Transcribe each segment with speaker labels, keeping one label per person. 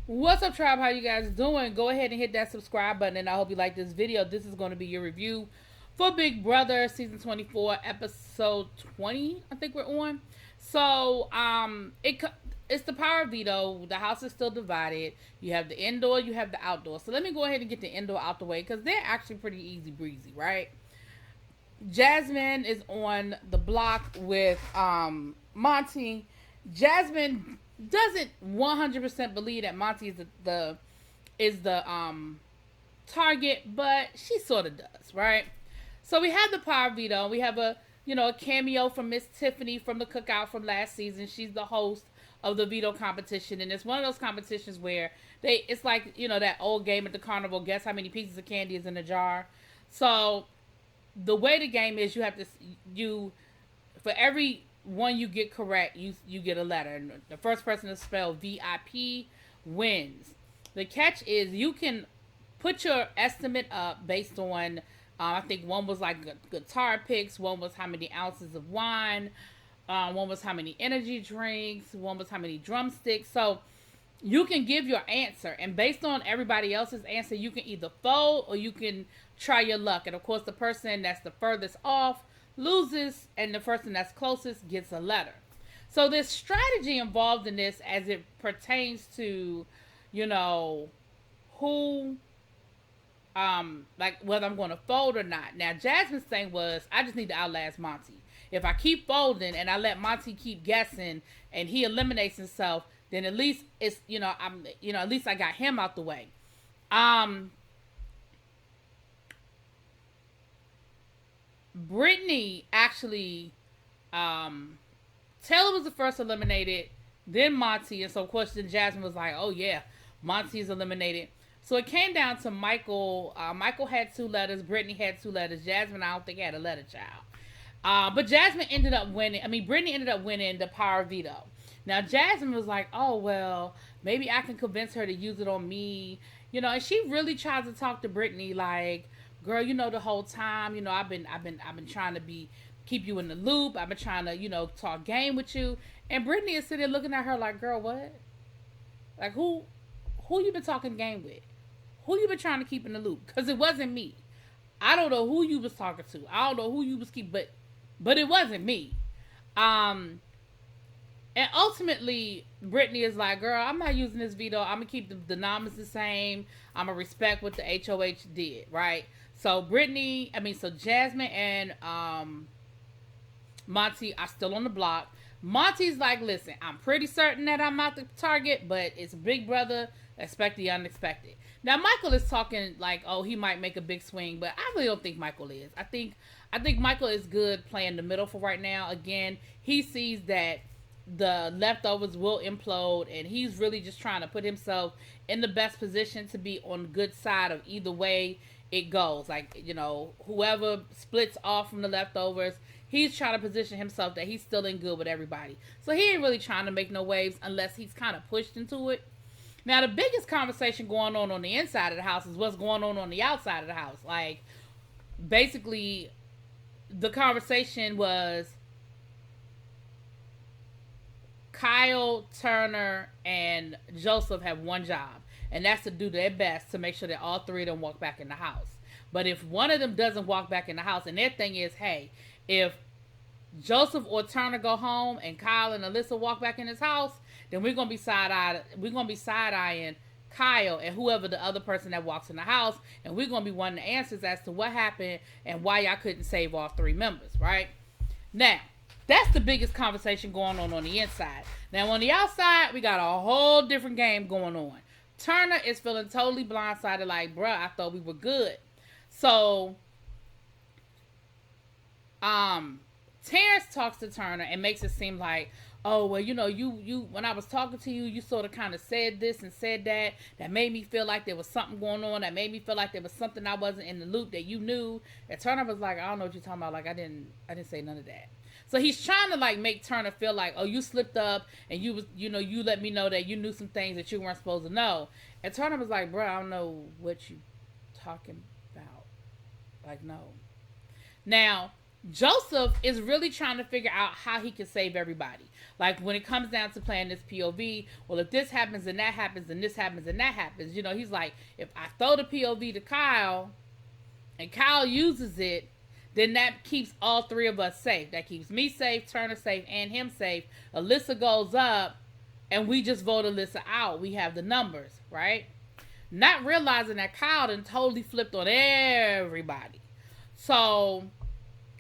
Speaker 1: What's up, tribe? How you guys doing? Go ahead and hit that subscribe button, and I hope you like this video. This is going to be your review for Big Brother season 24, episode 20. I think we're on. So, it's the power veto. The house is still divided. You have the indoor, you have the outdoor. So let me go ahead and get the indoor out the way because they're actually pretty easy breezy, right? Jasmine is on the block with Monty. Jasmine doesn't 100% believe that Monty is the target, but she sort of does, right? So we have the power veto. We have a cameo from Miss Tiffany from the cookout from last season. She's the host of the veto competition, and it's one of those competitions where it's like that old game at the carnival. Guess how many pieces of candy is in a jar? So the way the game is, you have to for every one you get correct, you get a letter. And the first person to spell VIP wins. The catch is you can put your estimate up based on I think one was like guitar picks, one was how many ounces of wine, one was how many energy drinks, one was how many drumsticks. So you can give your answer, and based on everybody else's answer, you can either fold or you can try your luck. And of course, the person that's the furthest off loses, and the person that's closest gets a letter. So there's strategy involved in this as it pertains to, who, like whether I'm going to fold or not. Now, Jasmine's thing was, I just need to outlast Monty. If I keep folding and I let Monty keep guessing and he eliminates himself, then at least it's, at least I got him out the way. Brittany actually, Taylor was the first eliminated, then Monty, and so of course then Jasmine was like, oh yeah, Monty's eliminated. So it came down to Michael. Michael had 2 letters, Brittany had 2 letters, Jasmine I don't think had a letter, child. But Jasmine ended up winning. Brittany ended up winning the power veto. Now Jasmine was like, oh well, maybe I can convince her to use it on me, and she really tries to talk to Brittany like, girl, the whole time, I've been trying to keep you in the loop. I've been trying to, talk game with you. And Brittany is sitting there looking at her like, girl, what? Like, who you been talking game with? Who you been trying to keep in the loop? Because it wasn't me. I don't know who you was talking to. I don't know who you was but it wasn't me. And ultimately, Brittany is like, girl, I'm not using this veto. I'm going to keep the numbers the same. I'm going to respect what the HOH did, right? So Jasmine and Monty are still on the block. Monty's like, listen, I'm pretty certain that I'm not the target, but it's Big Brother. Expect the unexpected. Now, Michael is talking like, oh, he might make a big swing, but I really don't think Michael is. I think Michael is good playing the middle for right now. Again, he sees that the leftovers will implode, and he's really just trying to put himself in the best position to be on the good side of either way it goes. Like, whoever splits off from the leftovers, he's trying to position himself that he's still in good with everybody. So he ain't really trying to make no waves unless he's kind of pushed into it. Now, the biggest conversation going on the inside of the house is what's going on the outside of the house. Like, basically, the conversation was Kyle, Turner, and Joseph have one job, and that's to do their best to make sure that all 3 of them walk back in the house. But if one of them doesn't walk back in the house, and their thing is, hey, if Joseph or Turner go home and Kyle and Alyssa walk back in his house, then we're gonna be side-eyeing Kyle and whoever the other person that walks in the house, and we're gonna be wanting the answers as to what happened and why y'all couldn't save all 3 members, right? Now, that's the biggest conversation going on the inside. Now, on the outside, we got a whole different game going on. Turner is feeling totally blindsided, like, bruh, I thought we were good. So, Terrence talks to Turner and makes it seem like, oh, well, you when I was talking to you, you sort of kind of said this and said that. That made me feel like there was something going on. That made me feel like there was something I wasn't in the loop that you knew. And Turner was like, I don't know what you're talking about. Like, I didn't say none of that. So he's trying to like make Turner feel like, oh, you slipped up and you let me know that you knew some things that you weren't supposed to know. And Turner was like, bro, I don't know what you talking about. Like, no. Now, Joseph is really trying to figure out how he can save everybody. Like when it comes down to playing this POV, well, if this happens and that happens and this happens and that happens, you know, he's like, if I throw the POV to Kyle and Kyle uses it, then that keeps all three of us safe. That keeps me safe, Turner safe, and him safe. Alyssa goes up, and we just vote Alyssa out. We have the numbers, right? Not realizing that Kyle done totally flipped on everybody. So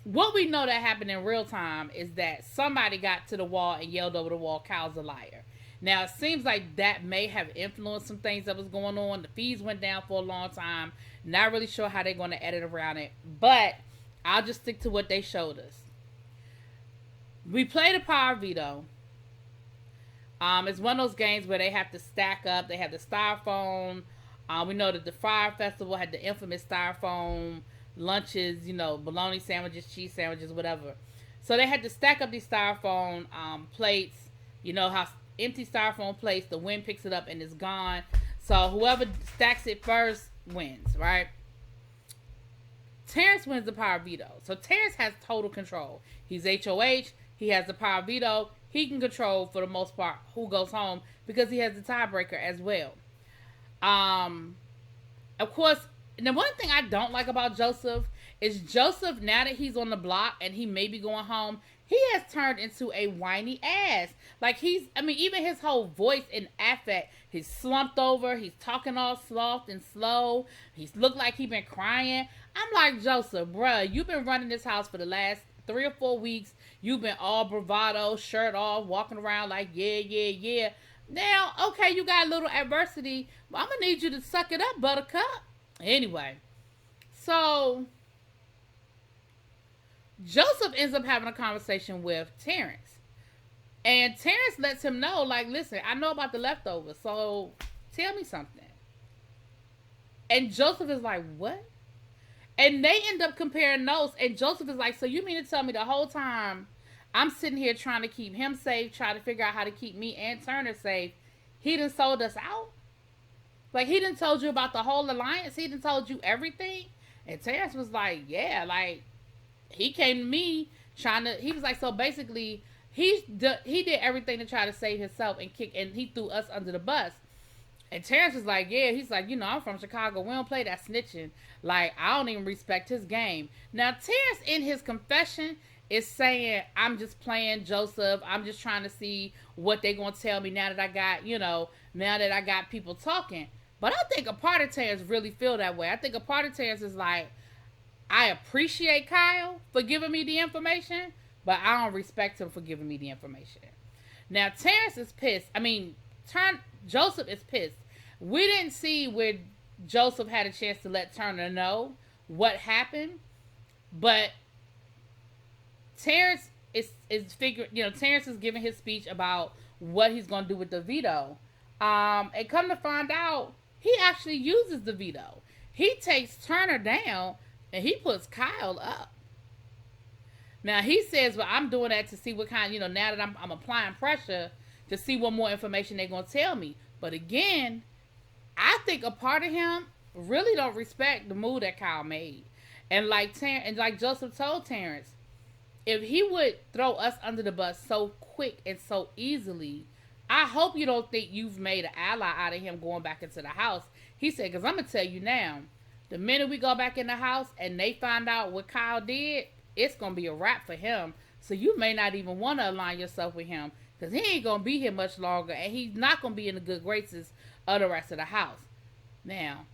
Speaker 1: what we know that happened in real time is that somebody got to the wall and yelled over the wall, Kyle's a liar. Now, it seems like that may have influenced some things that was going on. The feeds went down for a long time. Not really sure how they're going to edit around it. But I'll just stick to what they showed us. We played a power veto. It's one of those games where they have to stack up. They have the styrofoam. We know that the Fire Festival had the infamous styrofoam lunches, you know, bologna sandwiches, cheese sandwiches, whatever. So they had to stack up these styrofoam plates. You know how empty styrofoam plates, the wind picks it up and it's gone. So whoever stacks it first wins, right? Terrence wins the power veto. So Terrence has total control. He's HOH. He has the power veto. He can control, for the most part, who goes home because he has the tiebreaker as well. Of course, the one thing I don't like about Joseph is Joseph, now that he's on the block and he may be going home, he has turned into a whiny ass. Like even his whole voice and affect, he's slumped over, he's talking all soft and slow, he's looked like he's been crying. I'm like, Joseph, bruh, you've been running this house for the last 3 or 4 weeks. You've been all bravado, shirt off, walking around like, yeah. Now, okay, you got a little adversity, but I'm going to need you to suck it up, buttercup. Anyway, so Joseph ends up having a conversation with Terrence. And Terrence lets him know, like, listen, I know about the leftovers, so tell me something. And Joseph is like, what? And they end up comparing notes, and Joseph is like, so you mean to tell me the whole time I'm sitting here trying to keep him safe, trying to figure out how to keep me and Turner safe, he done sold us out? Like, he done told you about the whole alliance? He done told you everything? And Terrence was like, yeah, like, he came to me trying to, he was like, so basically, he did everything to try to save himself and he threw us under the bus. And Terrence was like, yeah, he's like, you know, I'm from Chicago. We don't play that snitching. Like, I don't even respect his game. Now, Terrence, in his confession, is saying, I'm just playing Joseph. I'm just trying to see what they're going to tell me now that I got people talking. But I think a part of Terrence really feel that way. I think a part of Terrence is like, I appreciate Kyle for giving me the information, but I don't respect him for giving me the information. Now, Terrence is pissed. Joseph is pissed. We didn't see where Joseph had a chance to let Turner know what happened, but Terrence is figuring, you know, Terrence is giving his speech about what he's going to do with the veto. And come to find out, he actually uses the veto. He takes Turner down and he puts Kyle up. Now, he says, well, I'm doing that to see what kind, you know, now that I'm applying pressure to see what more information they're going to tell me. But again, I think a part of him really don't respect the move that Kyle made. And like Joseph told Terrence, if he would throw us under the bus so quick and so easily, I hope you don't think you've made an ally out of him going back into the house. He said, because I'm going to tell you now, the minute we go back in the house and they find out what Kyle did, it's going to be a wrap for him. So you may not even want to align yourself with him because he ain't going to be here much longer and he's not going to be in the good graces of the rest of the house. Now,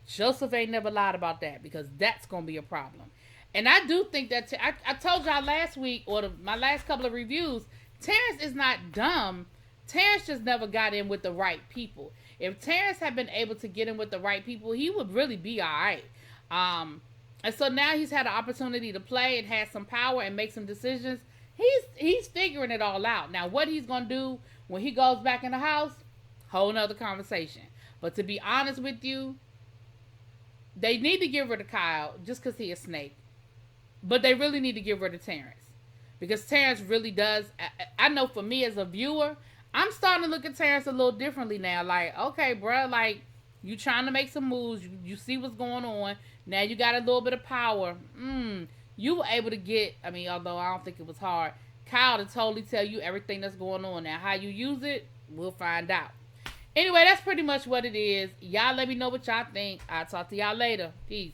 Speaker 1: Joseph ain't never lied about that because that's going to be a problem. And I do think that, I told y'all last week or my last couple of reviews, Terrence is not dumb. Terrence just never got in with the right people. If Terrence had been able to get in with the right people, he would really be all right. And so now he's had an opportunity to play and have some power and make some decisions. He's figuring it all out. Now, what he's going to do when he goes back in the house, whole nother conversation. But to be honest with you, they need to get rid of Kyle just because he's a snake. But they really need to get rid of Terrence. Because Terrence really does. I know for me as a viewer, I'm starting to look at Terrence a little differently now. Like, okay, bro, like, you trying to make some moves. You see what's going on. Now you got a little bit of power. you were able to get, I mean, although I don't think it was hard, Kyle to totally tell you everything that's going on. Now, how you use it, we'll find out. Anyway, that's pretty much what it is. Y'all let me know what y'all think. I'll talk to y'all later. Peace.